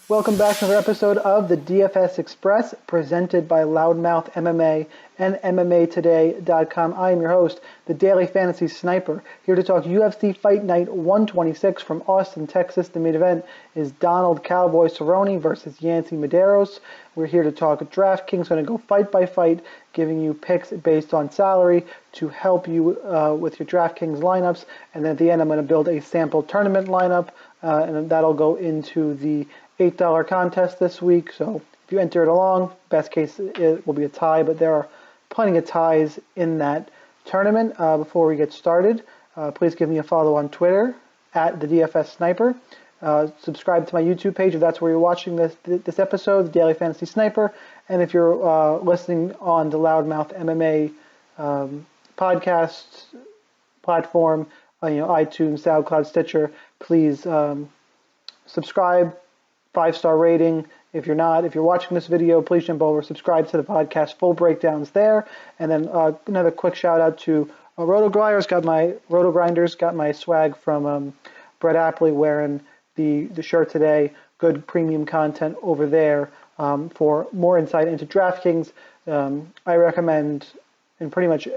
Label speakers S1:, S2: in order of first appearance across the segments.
S1: Welcome back to another episode of the DFS Express presented by Loudmouth MMA and MMAtoday.com. I am your host, the Daily Fantasy Sniper, here to talk UFC Fight Night 126 from Austin, Texas. The main event is Donald Cowboy Cerrone versus Yancy Medeiros. We're here to talk DraftKings, going to go fight by fight, giving you picks based on salary to help you with your DraftKings lineups. And then at the end, I'm going to build a sample tournament lineup, and that'll go into the $8 contest this week. So if you enter it along, best case it will be a tie, but there are plenty of ties in that tournament. Before we get started, please give me a follow on Twitter at the DFS Sniper. Subscribe to my YouTube page if that's where you're watching this episode, the Daily Fantasy Sniper. And if you're listening on the Loudmouth MMA podcast platform, iTunes, SoundCloud, Stitcher, please subscribe. 5-star rating. If you're watching this video, please jump over, subscribe to the podcast, full breakdowns there. And then another quick shout out to RotoGrinders. Got my swag from Brett Apley wearing the shirt today. Good premium content over there. For more insight into DraftKings, I recommend, and pretty much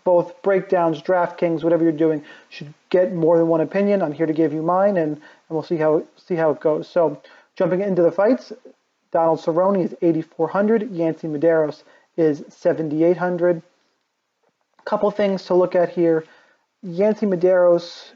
S1: both breakdowns, DraftKings, whatever you're doing, should get more than one opinion. I'm here to give you mine, and we'll see how it goes. So jumping into the fights, Donald Cerrone is 8,400. Yancy Medeiros is 7,800. Couple things to look at here. Yancy Medeiros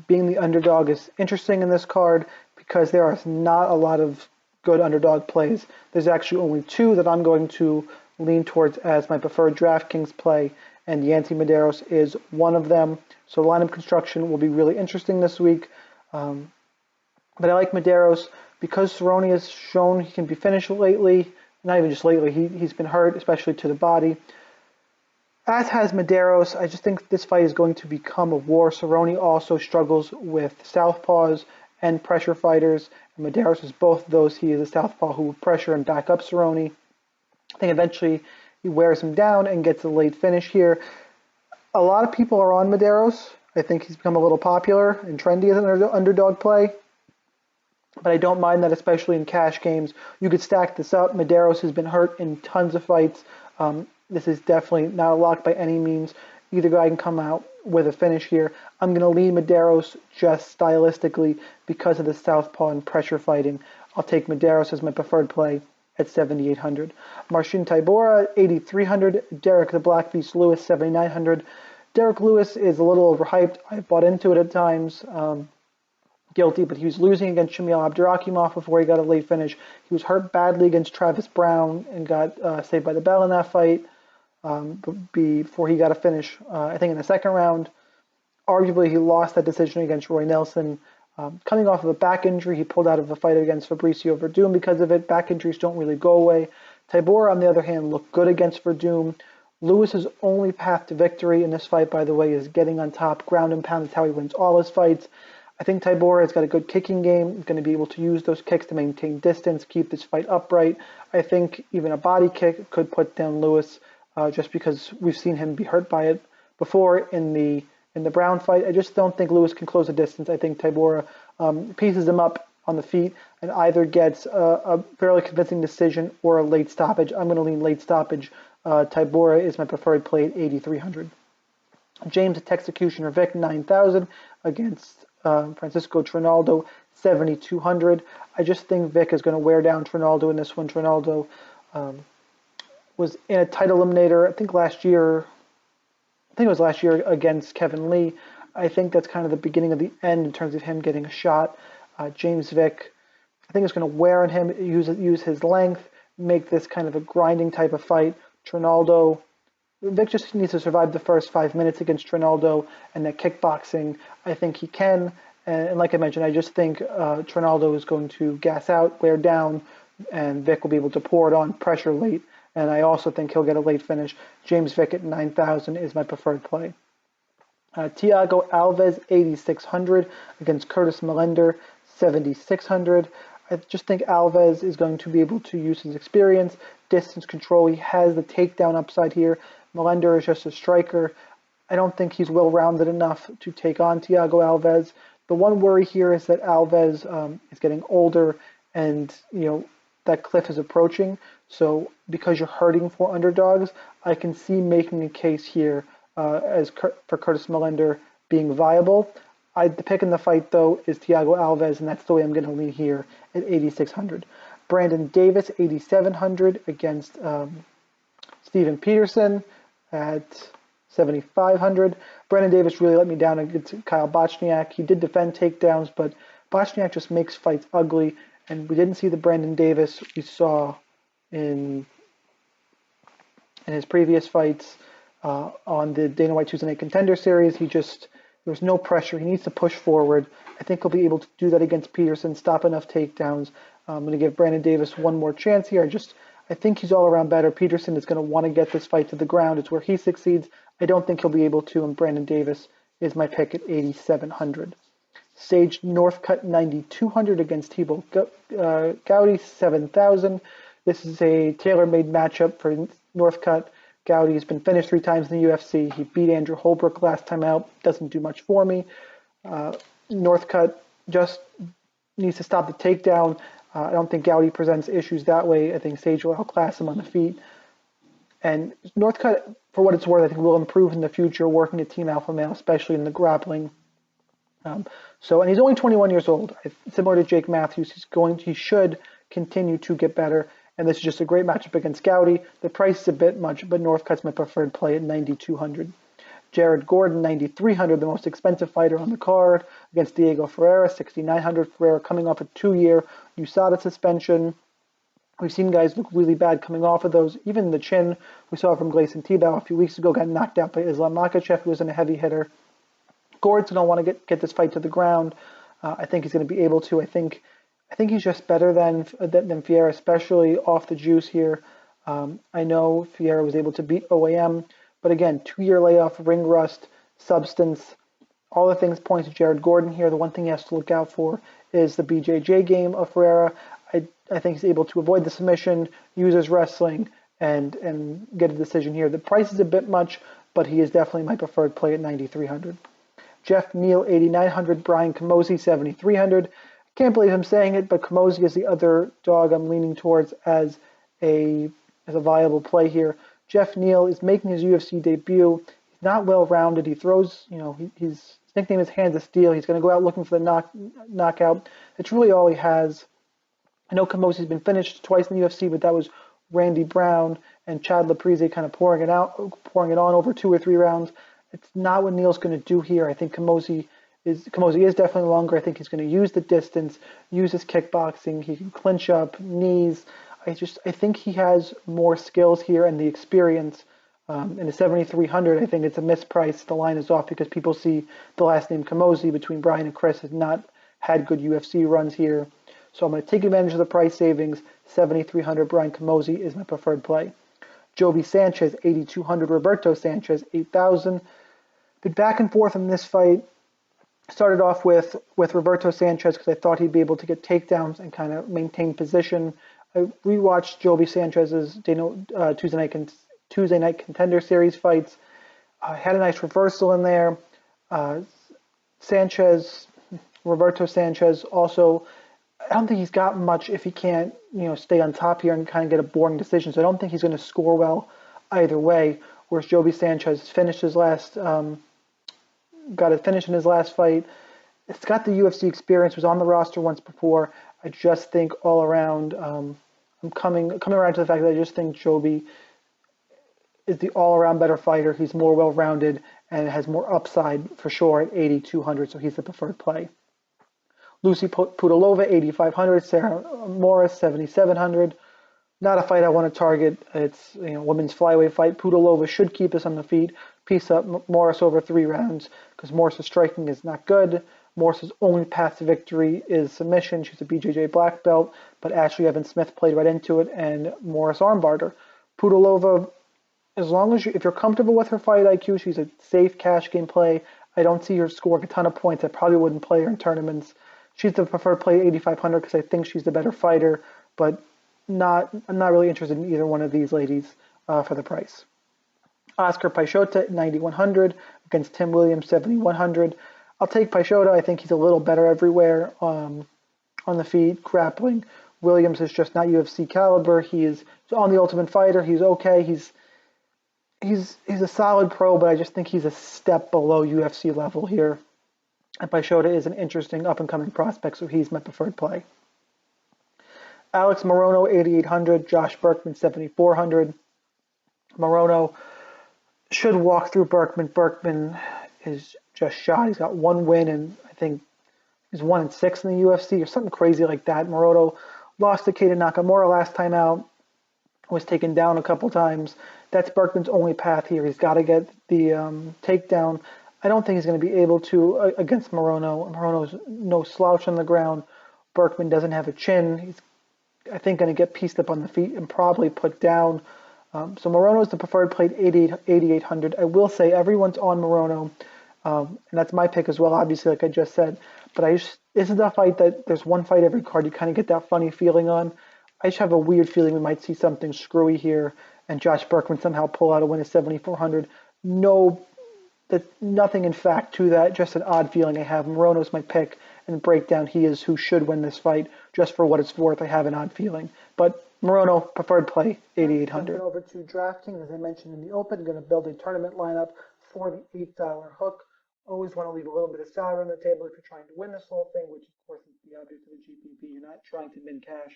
S1: being the underdog is interesting in this card because there are not a lot of good underdog plays. There's actually only two that I'm going to lean towards as my preferred DraftKings play, and Yancy Medeiros is one of them. So lineup construction will be really interesting this week. But I like Medeiros because Cerrone has shown he can be finished lately. Not even just lately, he's been hurt, especially to the body. As has Medeiros, I just think this fight is going to become a war. Cerrone also struggles with southpaws and pressure fighters, and Medeiros is both of those. He is a southpaw who will pressure and back up Cerrone. I think eventually he wears him down and gets a late finish here. A lot of people are on Medeiros. I think he's become a little popular and trendy as an underdog play. But I don't mind that, especially in cash games. You could stack this up. Medeiros has been hurt in tons of fights. This is definitely not a lock by any means. Either guy can come out with a finish here. I'm going to lean Medeiros just stylistically because of the southpaw and pressure fighting. I'll take Medeiros as my preferred play at 7,800. Marcin Tybura, 8,300. Derek the Black Beast Lewis, 7,900. Derek Lewis is a little overhyped. I've bought into it at times. Guilty, but he was losing against Shamil Abdurakhimov before he got a late finish. He was hurt badly against Travis Brown and got saved by the bell in that fight before he got a finish, I think in the second round. Arguably, he lost that decision against Roy Nelson. Coming off of a back injury, he pulled out of a fight against Fabricio Verdum because of it. Back injuries don't really go away. Tybura, on the other hand, looked good against Verdum. Lewis's only path to victory in this fight, by the way, is getting on top. Ground and pound is how he wins all his fights. I think Tybura has got a good kicking game. He's going to be able to use those kicks to maintain distance, keep this fight upright. I think even a body kick could put down Lewis, just because we've seen him be hurt by it before in the Brown fight. I just don't think Lewis can close the distance. I think Tybura pieces him up on the feet and either gets a fairly convincing decision or a late stoppage. I'm going to lean late stoppage. Tybura is my preferred play at 8,300. James the Texecutioner Vic, 9,000 against Francisco Trinaldo, 7,200. I just think Vic is going to wear down Trinaldo in this one. Trinaldo was in a title eliminator, I think it was last year against Kevin Lee. I think that's kind of the beginning of the end in terms of him getting a shot. James Vic, I think it's going to wear on him, use his length, make this kind of a grinding type of fight. Vic just needs to survive the first 5 minutes against Trinaldo, and that kickboxing, I think he can. And like I mentioned, I just think Trinaldo is going to gas out, wear down, and Vic will be able to pour it on, pressure late. And I also think he'll get a late finish. James Vic at 9,000 is my preferred play. Thiago Alves, 8,600 against Curtis Millender, 7,600. I just think Alves is going to be able to use his experience, distance control. He has the takedown upside here. Millender is just a striker. I don't think he's well-rounded enough to take on Thiago Alves. The one worry here is that Alves is getting older and that cliff is approaching. So because you're hurting for underdogs, I can see making a case here for Curtis Millender being viable. The pick in the fight, though, is Thiago Alves, and that's the way I'm going to lean here at 8,600. Brandon Davis, 8,700 against Steven Peterson at 7,500. Brandon Davis really let me down against Kyle Bochniak. He did defend takedowns, but Bochniak just makes fights ugly, and we didn't see the Brandon Davis we saw in his previous fights on the Dana White Tuesday Night Contender Series. There was no pressure. He needs to push forward. I think he'll be able to do that against Peterson, stop enough takedowns. I'm going to give Brandon Davis one more chance here. I think he's all around better. Peterson is going to want to get this fight to the ground. It's where he succeeds. I don't think he'll be able to, and Brandon Davis is my pick at 8,700. Sage Northcutt, 9,200 against Thibault Goudy, 7,000. This is a tailor-made matchup for Northcutt. Goudy has been finished 3 times in the UFC. He beat Andrew Holbrook last time out. Doesn't do much for me. Northcutt just needs to stop the takedown. I don't think Goudy presents issues that way. I think Sage will outclass him on the feet. And Northcutt, for what it's worth, I think will improve in the future, working at Team Alpha Male, especially in the grappling. And he's only 21 years old. Similar to Jake Matthews, he should continue to get better. And this is just a great matchup against Goudy. The price is a bit much, but Northcutt's my preferred play at 9,200. Jared Gordon, 9,300, the most expensive fighter on the card, against Diego Ferreira, 6,900. Ferreira coming off a 2-year USADA suspension. We've seen guys look really bad coming off of those. Even the chin we saw from Gleison Tibau a few weeks ago got knocked out by Islam Makhachev, who wasn't a heavy hitter. Gordon's going to want to get this fight to the ground. I think he's going to be able to. I think he's just better than Ferreira, especially off the juice here. I know Ferreira was able to beat OAM, but again, 2-year layoff, ring rust, substance, all the things point to Jared Gordon here. The one thing he has to look out for is the BJJ game of Ferreira. I think he's able to avoid the submission, use his wrestling, and get a decision here. The price is a bit much, but he is definitely my preferred play at 9,300. Jeff Neal, 8,900. Brian Camozzi, 7,300. Can't believe I'm saying it, but Camozzi is the other dog I'm leaning towards as a viable play here. Jeff Neal is making his UFC debut. He's not well-rounded. He throws, his nickname is Hands of Steel. He's going to go out looking for the knockout. It's really all he has. I know Camozzi's been finished twice in the UFC, but that was Randy Brown and Chad Laprise kind of pouring it on over 2 or 3 rounds. It's not what Neal's going to do here. I think Camozzi is definitely longer. I think he's going to use the distance, use his kickboxing. He can clinch up, knees. I think he has more skills here and the experience. In the 7,300, I think it's a mispriced. The line is off because people see the last name Camozzi between Brian and Chris has not had good UFC runs here. So I'm going to take advantage of the price savings. 7,300 Brian Camozzi is my preferred play. Joby Sanchez, 8,200. Roberto Sanchez, 8,000. Been back and forth in this fight. Started off with Roberto Sanchez because I thought he'd be able to get takedowns and kind of maintain position. I rewatched Joby Sanchez's Tuesday Night Contender Series fights. Had a nice reversal in there. Roberto Sanchez also, I don't think he's got much if he can't, stay on top here and kind of get a boring decision. So I don't think he's going to score well either way. Whereas Joby Sanchez finished his last, got a finish in his last fight. It's got the UFC experience, was on the roster once before. I just think all around, I'm coming around to the fact that I just think Joby is the all-around better fighter. He's more well-rounded and has more upside for sure at 8,200, so he's the preferred play. Lucy Pudilova, 8,500. Sarah Morris, 7,700. Not a fight I want to target. It's women's flyweight fight. Pudilova should keep us on the feet. Piece up Morris over 3 rounds because Morris's striking is not good. Morris's only path to victory is submission. She's a BJJ black belt, but Ashley Evans Smith played right into it, and Morris armbarred her. Pudilova, as long as if you're comfortable with her fight IQ, she's a safe cash game play. I don't see her scoring a ton of points. I probably wouldn't play her in tournaments. She's the preferred play at 8,500 because I think she's the better fighter, but I'm not really interested in either one of these ladies for the price. Oscar Peixota, 9,100 against Tim Williams, 7,100. I'll take Peixota. I think he's a little better everywhere on the feet, grappling, Williams is just not UFC caliber. He's on the Ultimate Fighter. He's okay. He's a solid pro, but I just think he's a step below UFC level here. And Peixoto is an interesting up-and-coming prospect, so he's my preferred play. Alex Morono, 8,800. Josh Berkman, 7,400. Morono should walk through Berkman. Berkman is just shot. He's got one win, and I think he's 1-6 in the UFC or something crazy like that. Morono lost to Keita Nakamura last time out, was taken down a couple times. That's Berkman's only path here. He's got to get the takedown. I don't think he's going to be able to against Morono. Morono's no slouch on the ground. Berkman doesn't have a chin. He's, I think, going to get pieced up on the feet and probably put down. So Morono is the preferred play at 8,800. I will say everyone's on Morono, and that's my pick as well, obviously, like I just said. But this is a fight that there's one fight every card you kind of get that funny feeling on. I just have a weird feeling we might see something screwy here, and Josh Berkman somehow pull out a win at 7,400. Nothing in fact to that, just an odd feeling I have. Morono's my pick, and breakdown, he is who should win this fight. Just for what it's worth, I have an odd feeling. But Morono, preferred play, 8,800. Over to DraftKings, as I mentioned in the open, going to build a tournament lineup for the $8 hook. Always want to leave a little bit of salary on the table if you're trying to win this whole thing, which of course is the object of the GPP. You're not trying to min cash,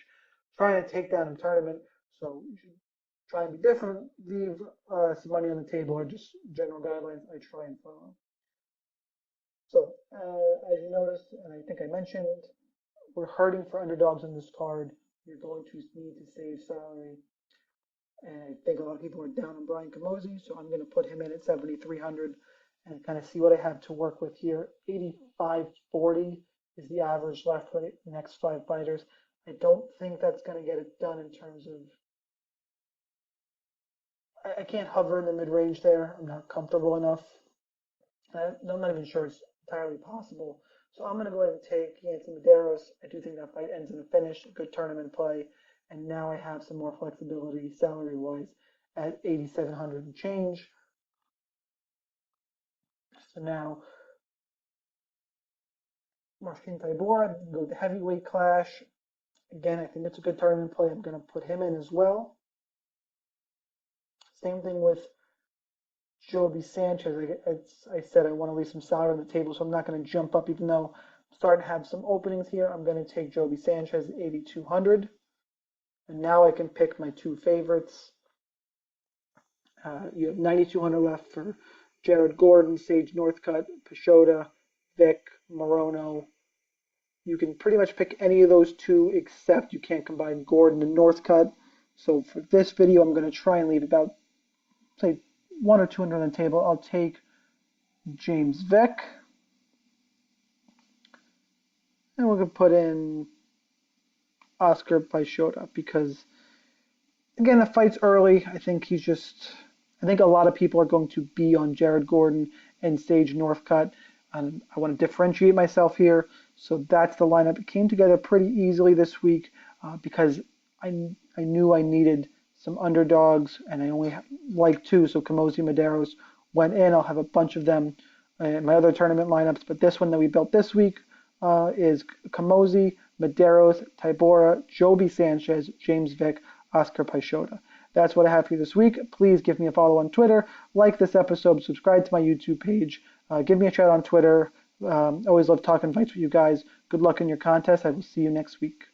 S1: trying to take down a tournament. So you should try and be different, leave some money on the table, or just general guidelines I try and follow. So as you noticed, and I think I mentioned, we're hurting for underdogs on this card. You're going to need to save salary. And I think a lot of people are down on Brian Camozzi, so I'm going to put him in at 7,300 and kind of see what I have to work with here. 85.40 is the average left for the next 5 fighters. I don't think that's going to get it done in terms of... I can't hover in the mid-range there. I'm not comfortable enough. I'm not even sure it's entirely possible. So I'm going to go ahead and take Yancy Medeiros. I do think that fight ends in a finish, a good tournament play. And now I have some more flexibility salary-wise at 8,700 and change. So now, Marcin Tybura, I'm going to go to heavyweight clash. Again, I think it's a good tournament play. I'm going to put him in as well. Same thing with Joby Sanchez. I said I want to leave some salary on the table, so I'm not going to jump up, even though I'm starting to have some openings here. I'm going to take Joby Sanchez at 8,200. And now I can pick my 2 favorites. You have 9,200 left for Jared Gordon, Sage Northcutt, Peixoto, Vic, Morono. You can pretty much pick any of those 2, except you can't combine Gordon and Northcutt. So for this video, I'm going to try and leave about, say, 100 or 200 on the table. I'll take James Vick. And we're going to put in Oscar Peixoto because, again, the fight's early. I think a lot of people are going to be on Jared Gordon and Sage Northcutt. And I want to differentiate myself here. So that's the lineup. It came together pretty easily this week because I knew I needed some underdogs, and I only like 2. So Camozzi, Medeiros went in. I'll have a bunch of them in my other tournament lineups. But this one that we built this week is Camozzi, Medeiros, Tybura, Joby Sanchez, James Vick, Oscar Peixoto. That's what I have for you this week. Please give me a follow on Twitter, like this episode, subscribe to my YouTube page, give me a shout on Twitter. Always love talking fights with you guys. Good luck in your contest. I will see you next week.